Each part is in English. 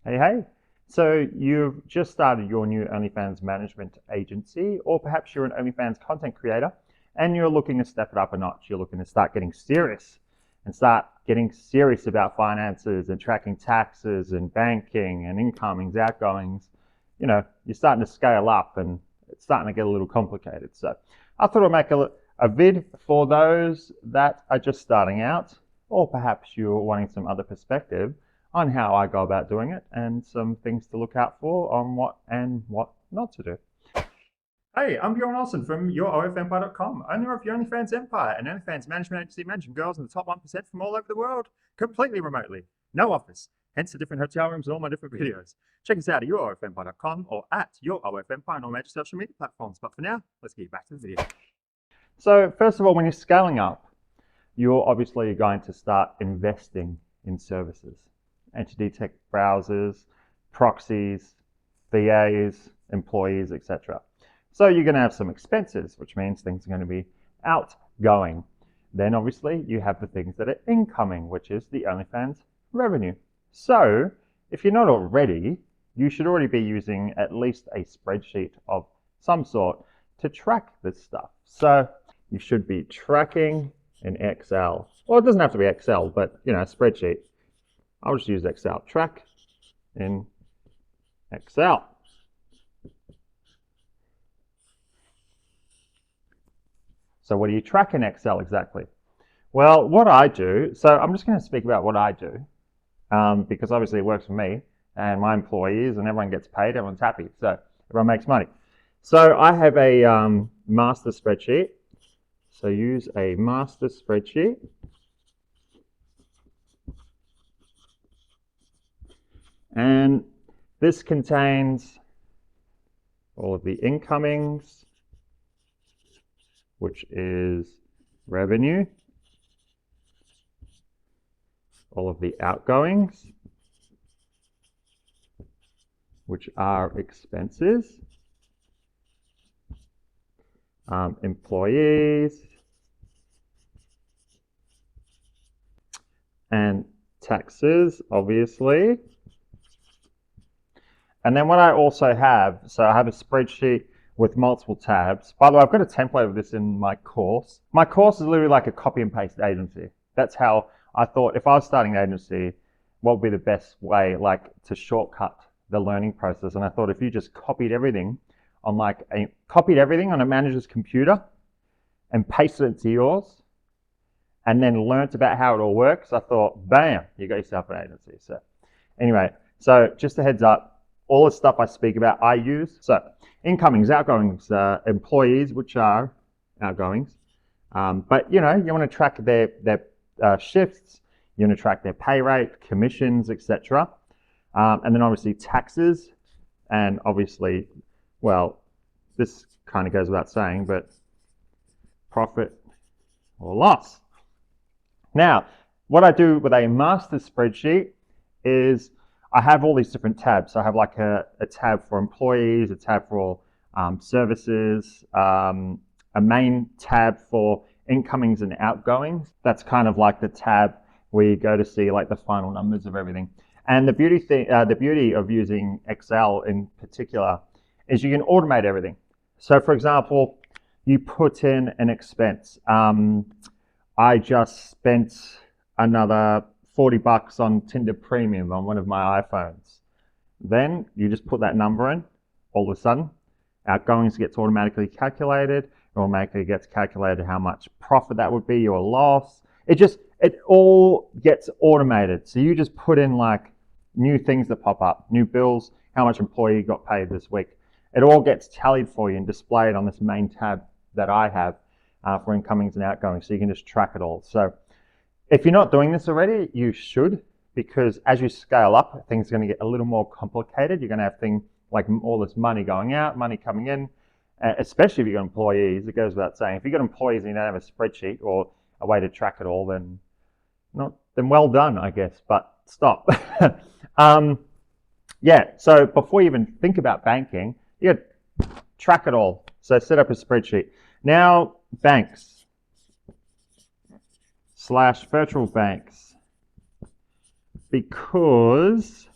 Hey. So you've just started your new OnlyFans management agency, or perhaps you're an OnlyFans content creator and you're looking to step it up a notch. You're looking to start getting serious and start getting serious about finances and tracking taxes and banking and incomings, outgoings. You're starting to scale up and it's starting to get a little complicated. So I thought I'd make a vid for those that are just starting out, or perhaps you're wanting some other perspective on how I go about doing it and some things to look out for on what and what not to do. Hey, I'm Bjorn Olsen from YourOFEmpire.com, owner of Your OnlyFans Empire, an OnlyFans management agency managing girls in the top 1% from all over the world, completely remotely. No office, hence the different hotel rooms and all my different videos. Check us out at YourOFEmpire.com or at YourOFEmpire on all major social media platforms. But for now, let's get back to the video. So first of all, when you're scaling up, you're obviously going to start investing in services. Anti-detect browsers, proxies, VAs, employees, etc. So you're going to have some expenses, which means things are going to be outgoing. Then obviously you have the things that are incoming, which is the OnlyFans revenue. So if you're not already, you should already be using at least a spreadsheet of some sort to track this stuff. So you should be tracking in Excel. Well, it doesn't have to be Excel, but a spreadsheet. I'll just use Excel. Track in Excel. So what do you track in Excel exactly? Well, what I do, so I'm just going to speak about what I do, because obviously it works for me and my employees, and everyone gets paid, everyone's happy, so everyone makes money. So I have a master spreadsheet. So use a master spreadsheet. And this contains all of the incomings, which is revenue, all of the outgoings, which are expenses, employees, and taxes, obviously. And then what I also have, so I have a spreadsheet with multiple tabs. By the way, I've got a template of this in my course. My course is literally like a copy and paste agency. That's how I thought if I was starting an agency, what would be the best way to shortcut the learning process. And I thought if you just copied everything on a manager's computer and pasted it to yours and then learnt about how it all works, I thought, bam, you got yourself an agency. So anyway, so just a heads up, all the stuff I speak about, I use. So incomings, outgoings, employees, which are outgoings. But you want to track their shifts, you want to track their pay rate, commissions, etc. And then obviously taxes, and obviously, well, this kind of goes without saying, but profit or loss. Now, what I do with a master spreadsheet is I have all these different tabs. So I have like a tab for employees, a tab for services, a main tab for incomings and outgoings. That's kind of like the tab where you go to see like the final numbers of everything. And the beauty of using Excel in particular is you can automate everything. So for example, you put in an expense. I just spent another $40 on Tinder Premium on one of my iPhones. Then you just put that number in, all of a sudden, outgoings gets automatically calculated, it automatically gets calculated how much profit that would be or loss. It all gets automated. So you just put in like new things that pop up, new bills, how much employee got paid this week. It all gets tallied for you and displayed on this main tab that I have for incomings and outgoings. So you can just track it all. So if you're not doing this already, you should, because as you scale up, things are going to get a little more complicated. You're going to have things like all this money going out, money coming in, especially if you've got employees. It goes without saying. If you've got employees and you don't have a spreadsheet or a way to track it all, then well done, I guess, but stop. Yeah, so before you even think about banking, you got to track it all. So set up a spreadsheet. Now, banks. /virtual banks, because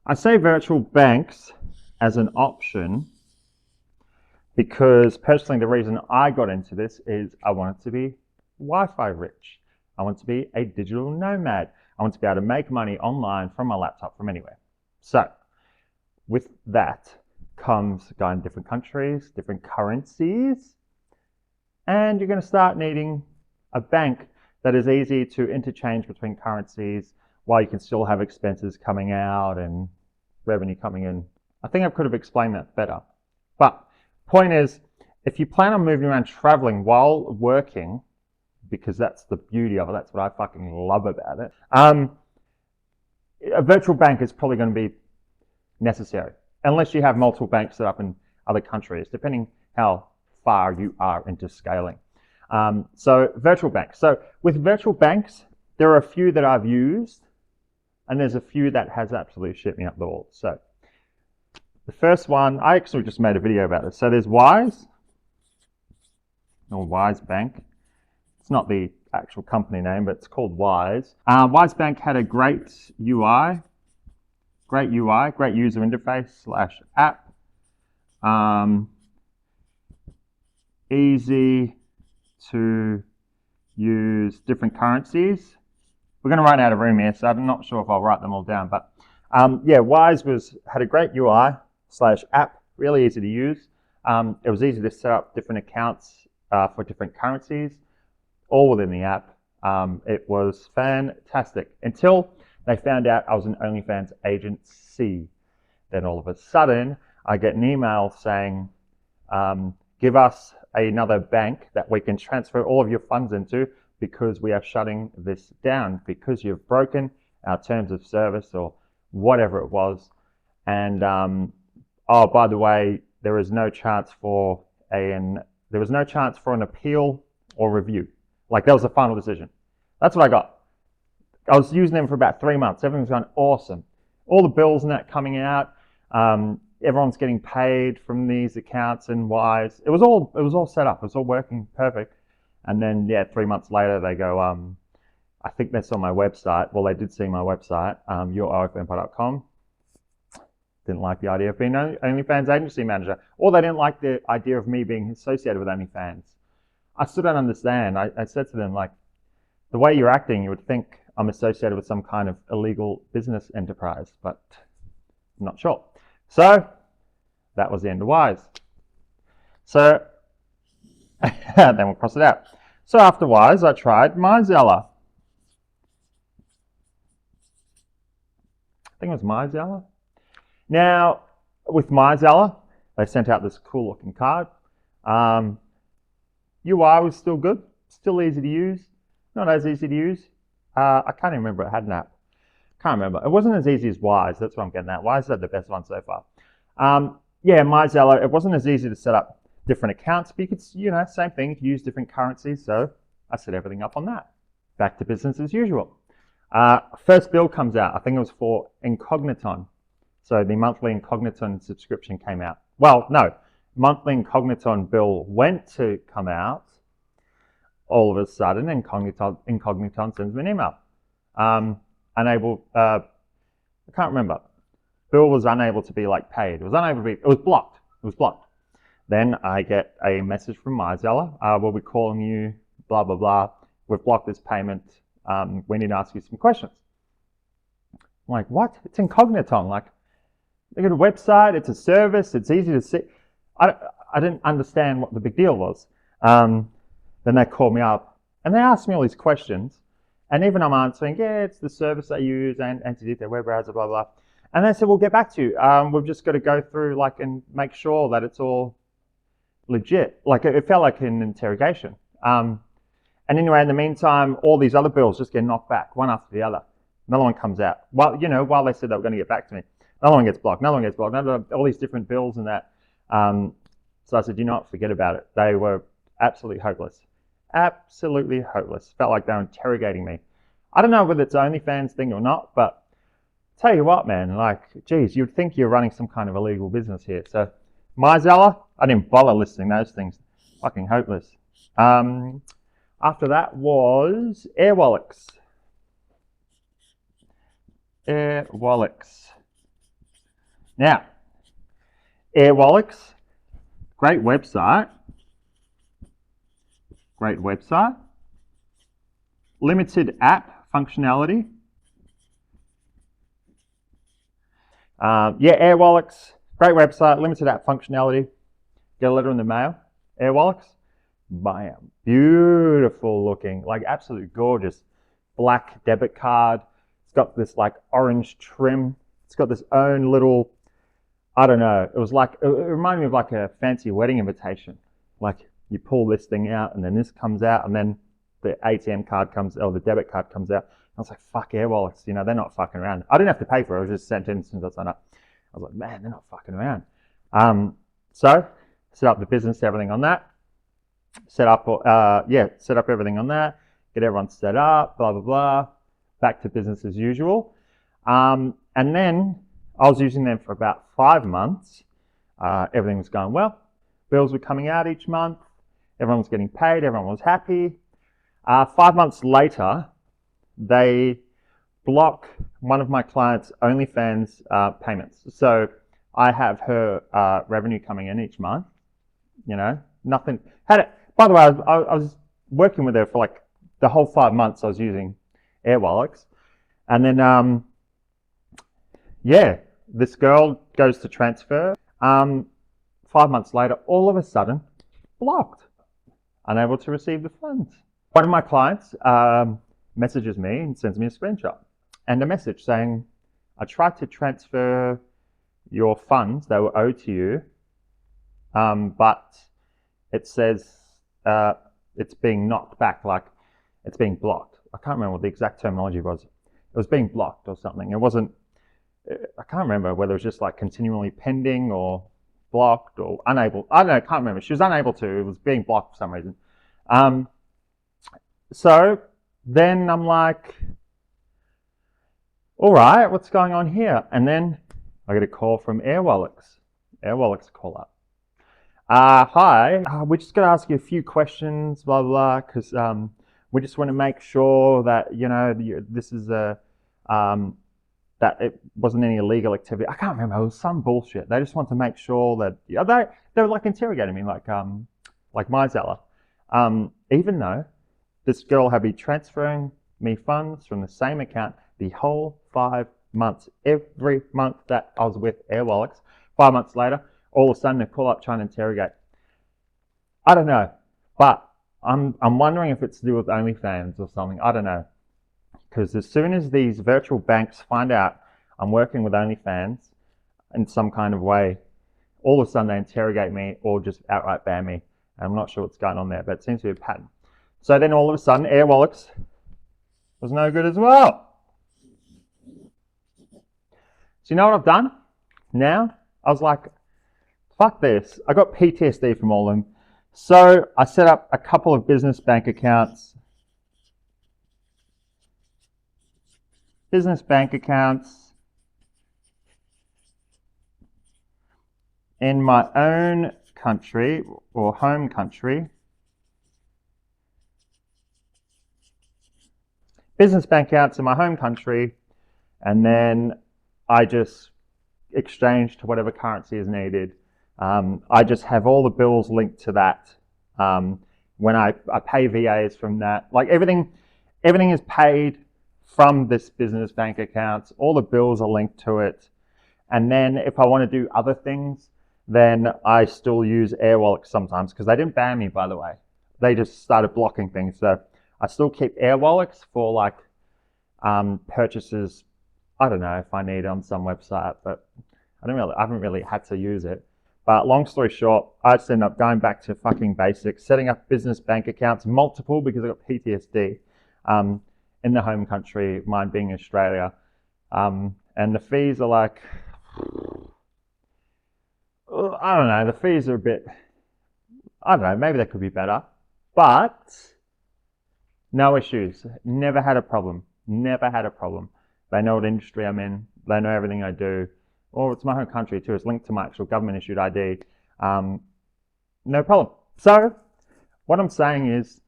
I say virtual banks as an option because personally the reason I got into this is I wanted to be Wi-Fi rich. I want to be a digital nomad. I want to be able to make money online from my laptop from anywhere. So with that comes going to different countries, different currencies, and you're going to start needing a bank that is easy to interchange between currencies while you can still have expenses coming out and revenue coming in. I think I could have explained that better. But point is, if you plan on moving around traveling while working, because that's the beauty of it, that's what I fucking love about it, a virtual bank is probably going to be necessary, unless you have multiple banks set up in other countries, depending how far you are into scaling. So virtual banks. So with virtual banks, there are a few that I've used, and there's a few that has absolutely shit me up the wall. So the first one, I actually just made a video about this. So there's Wise, or Wise Bank. It's not the actual company name, but it's called Wise. Wise Bank had a great UI, great user interface / app. Easy to use different currencies. We're going to run out of room here, so I'm not sure if I'll write them all down. But yeah, Wise had a great UI / app, really easy to use. It was easy to set up different accounts for different currencies, all within the app. It was fantastic until they found out I was an OnlyFans agency. Then all of a sudden, I get an email saying, give us another bank that we can transfer all of your funds into because we are shutting this down because you've broken our terms of service or whatever it was. And oh, by the way, there is no chance for an appeal or review. Like, that was the final decision. That's what I got. I was using them for about 3 months. Everything's going awesome. All the bills and that coming out. Everyone's getting paid from these accounts and Wise. It was all set up. It was all working perfect. And then, yeah, 3 months later, they go, I think that's on my website. Well, they did see my website, yourofempire.com. Didn't like the idea of being an OnlyFans agency manager. Or they didn't like the idea of me being associated with OnlyFans. I still don't understand. I said to them, like, the way you're acting, you would think I'm associated with some kind of illegal business enterprise, but I'm not sure. So that was the end of Wise. So then we'll cross it out. So after Wise, I tried MyZella. I think it was MyZella. Now, with MyZella, they sent out this cool looking card. UI was still good, still easy to use, not as easy to use. I can't even remember it had an app. Can't remember. It wasn't as easy as Wise. That's what I'm getting at. Wise had the best one so far. Yeah, MyZella, it wasn't as easy to set up different accounts, but you could, same thing, you could use different currencies. So I set everything up on that. Back to business as usual. First bill comes out. I think it was for Incogniton. So the monthly Incogniton subscription came out. Well, no, monthly Incogniton bill went to come out. All of a sudden, Incogniton sends me an email. I can't remember. Bill was unable to be paid. It was blocked. It was blocked. Then I get a message from MyZella. We'll be calling you, blah, blah, blah. We've blocked this payment. We need to ask you some questions. I'm like, what? It's Incogniton. They got a website, it's a service, it's easy to see. I didn't understand what the big deal was. Then they called me up and they asked me all these questions. And even I'm answering, yeah, it's the service I use and to do their web browser, blah, blah. And they said, we'll get back to you. We've just got to go through and make sure that it's all legit. It felt like an interrogation. And anyway, in the meantime, all these other bills just get knocked back, one after the other. Another one comes out. While they said they were going to get back to me, another one gets blocked, another one gets blocked, all these different bills and that. So I said, you know what, forget about it. They were absolutely hopeless. Absolutely hopeless. Felt like they were interrogating me. I don't know whether it's an OnlyFans thing or not, but tell you what, man, geez, you'd think you're running some kind of illegal business here. So MyZella, I didn't bother listing those things. Fucking hopeless. After that was Airwallex. Now, Airwallex, great website. Great website. Limited app functionality. Yeah, Airwallex, great website, limited app functionality. Get a letter in the mail. Airwallex, bam, beautiful looking, like absolutely gorgeous. Black debit card. It's got this like orange trim. It's got this own little, I don't know, it reminded me of like a fancy wedding invitation. Like you pull this thing out and then this comes out and then the ATM card comes, or the debit card comes out. I was like, fuck Airwallex, you know, they're not fucking around. I didn't have to pay for it, I was just sent in as soon as I signed up. I was like, man, they're not fucking around. So, set up the business, everything on that. Set up everything on that. Get everyone set up, blah, blah, blah. Back to business as usual. And then I was using them for about 5 months. Everything was going well. Bills were coming out each month. Everyone was getting paid. Everyone was happy. 5 months later, they block one of my clients' OnlyFans payments. So I have her revenue coming in each month. You know, nothing. By the way, I was working with her for like the whole 5 months I was using Airwallex. And then, yeah, this girl goes to transfer. 5 months later, all of a sudden, blocked. Unable to receive the funds. One of my clients messages me and sends me a screenshot and a message saying, I tried to transfer your funds, they were owed to you, but it says it's being knocked back, like it's being blocked. I can't remember what the exact terminology was. It was being blocked or something. It wasn't, I can't remember whether it was just like continually pending or blocked or unable. I don't know, I can't remember. She was unable to, it was being blocked for some reason. So then I'm like, all right, what's going on here? And then I get a call from Airwallex. Airwallex call up. Hi, we're just going to ask you a few questions, blah, blah, because we just want to make sure that, you know, this is that it wasn't any illegal activity. I can't remember, it was some bullshit. They just want to make sure that, they were like interrogating me like MyZeller. Even though this girl had been transferring me funds from the same account the whole 5 months. Every month that I was with Airwallex, 5 months later, all of a sudden they call up trying to interrogate. I don't know, but I'm wondering if it's to do with OnlyFans or something. I don't know, because as soon as these virtual banks find out I'm working with OnlyFans in some kind of way, all of a sudden they interrogate me or just outright ban me. I'm not sure what's going on there, but it seems to be a pattern. So then all of a sudden, Airwallex was no good as well. So you know what I've done? Now, I was like, fuck this. I got PTSD from all of them. So I set up a couple of business bank accounts. Business bank accounts in my own country or home country. Business bank accounts in my home country, and then I just exchange to whatever currency is needed. I just have all the bills linked to that. When I pay VAs from that, like everything is paid from this business bank account. All the bills are linked to it. And then if I want to do other things, then I still use Airwallex sometimes, because they didn't ban me, by the way. They just started blocking things. So I still keep Airwallex for like purchases. I don't know if I need it on some website, but I haven't really had to use it. But long story short, I just ended up going back to fucking basics, setting up business bank accounts, multiple, because I got PTSD in the home country, mine being Australia. And the fees are like, I don't know, the fees are a bit, I don't know, maybe they could be better. But no issues, never had a problem, never had a problem. They know what industry I'm in, they know everything I do. Or it's my home country too, it's linked to my actual government issued ID. No problem. So what I'm saying is,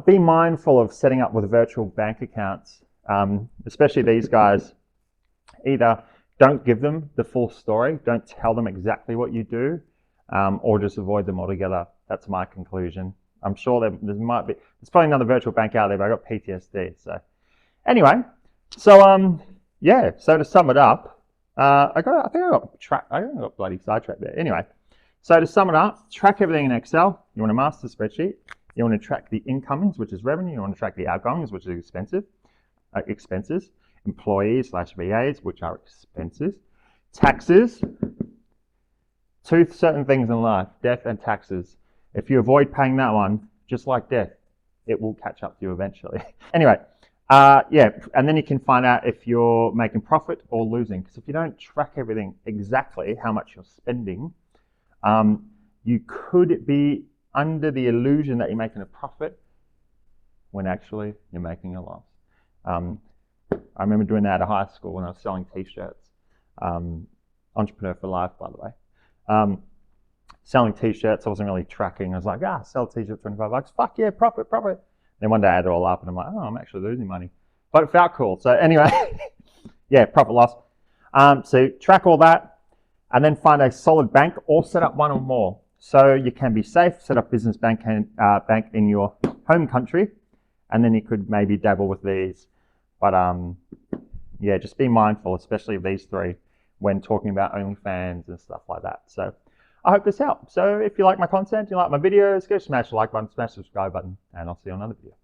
be mindful of setting up with virtual bank accounts, especially these guys. Either don't give them the full story. Don't tell them exactly what you do, or just avoid them altogether. That's my conclusion. I'm sure there's probably another virtual bank out there, but I got PTSD. So anyway, so yeah. So to sum it up, I got bloody sidetracked there. Anyway, so to sum it up, track everything in Excel. You want to master spreadsheet. You want to track the incomings, which is revenue. You want to track the outgoings, which is expenses. Employees/VAs, which are expenses. Taxes. Two certain things in life: death and taxes. If you avoid paying that one, just like death, it will catch up to you eventually. Anyway, yeah, and then you can find out if you're making profit or losing. Because if you don't track everything exactly, how much you're spending, you could be under the illusion that you're making a profit when actually you're making a loss. I remember doing that at high school when I was selling t-shirts. Entrepreneur for life, by the way. Selling t-shirts, I wasn't really tracking. I was like, sell t-shirts, 25 bucks. Fuck yeah, profit. Then one day I add it all up and I'm like, oh, I'm actually losing money. But it felt cool. So anyway, yeah, profit loss. So track all that and then find a solid bank or set up one or more. So you can be safe, set up business bank in your home country, and then you could maybe dabble with these. But yeah, just be mindful, especially of these three, when talking about OnlyFans and stuff like that. So I hope this helped. So if you like my content, you like my videos, go smash the like button, smash the subscribe button, and I'll see you on another video.